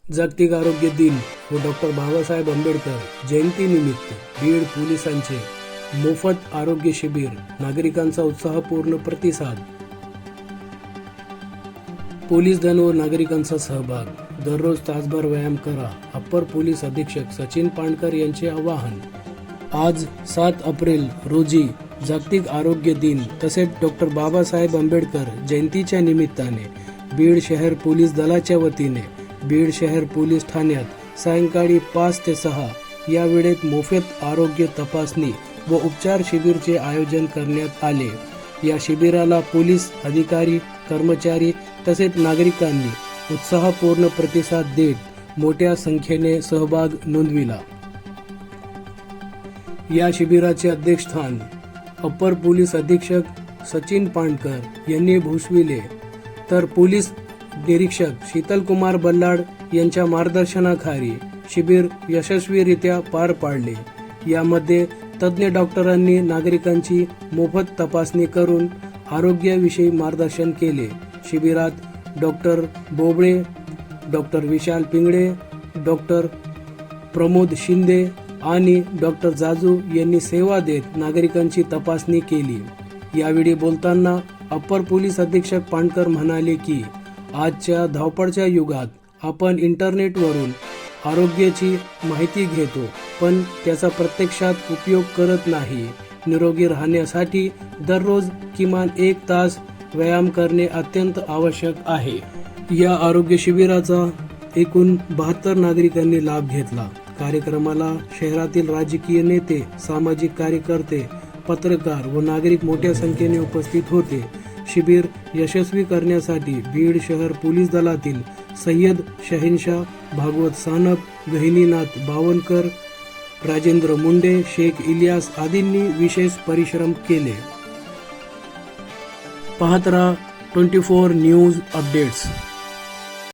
जागतिक आरोग्य दिन व डॉक्टर बाबासाहेब आंबेडकर जयंतीनिमित्त बीड पोलिसांचे मोफत आरोग्य शिबिर, नागरिकांचा उत्साहपूर्ण प्रतिसाद. पोलीस दल व नागरिकांचा सहभाग. दररोज तासभर व्यायाम करा, अप्पर पोलीस अधीक्षक सचिन पाणकर यांचे आवाहन. आज 7 एप्रिल रोजी जागतिक आरोग्य दिन तसेच डॉक्टर बाबासाहेब आंबेडकर जयंतीच्या निमित्ताने बीड शहर पोलीस दलाच्या वतीने बीड शहर पोलीस ठाण्यात सायंकाळी 5 ते 6 या वेळेत मोफत आरोग्य तपासणी व उपचार शिबिरचे आयोजन करण्यात आले. या शिबिराला पोलीस अधिकारी, कर्मचारी तसेच नागरिकांनी उत्साहपूर्ण प्रतिसाद देत मोठ्या संख्येने सहभाग नोंदविला. या शिबिराचे अध्यक्षस्थान अप्पर पोलीस अधीक्षक सचिन पाणकर यांनी भूषविले, तर पोलीस निरीक्षक शीतलकुमार बल्लाड यांच्या मार्गदर्शनाखाली शिबिर यशस्वीरित्या पार पाडले. यामध्ये तज्ज्ञ डॉक्टरांनी नागरिकांची मोफत तपासणी करून आरोग्याविषयी मार्गदर्शन केले. शिबिरात डॉक्टर बोबळे, डॉक्टर विशाल पिंगळे, डॉक्टर प्रमोद शिंदे आणि डॉक्टर जाजू यांनी सेवा देत नागरिकांची तपासणी केली. यावेळी बोलताना अप्पर पोलीस अधीक्षक पाणकर म्हणाले की आजच्या धावपळच्या युगात आपण इंटरनेटवरून आरोग्याची माहिती घेतो, पण त्याचा प्रत्यक्षात उपयोग करत नाही. निरोगी राहण्यासाठी दररोज किमान 1 तास व्यायाम करणे अत्यंत आवश्यक आहे. या आरोग्य शिबिराचा एकूण 72 नागरिकांनी लाभ घेतला. कार्यक्रमाला शहरातील राजकीय नेते, सामाजिक कार्यकर्ते, पत्रकार व नागरिक मोठ्या संख्येने उपस्थित होते. शिबिर यशस्वी करण्यासाठी बीड शहर पोलीस दलातील सय्यद शहेनशाह, भागवत सानप, गहिनीनाथ बावनकर, राजेंद्र मुंडे, शेख इलियास आदींनी विशेष परिश्रम केले. पाहत रहा 24 न्यूज अपडेट्स.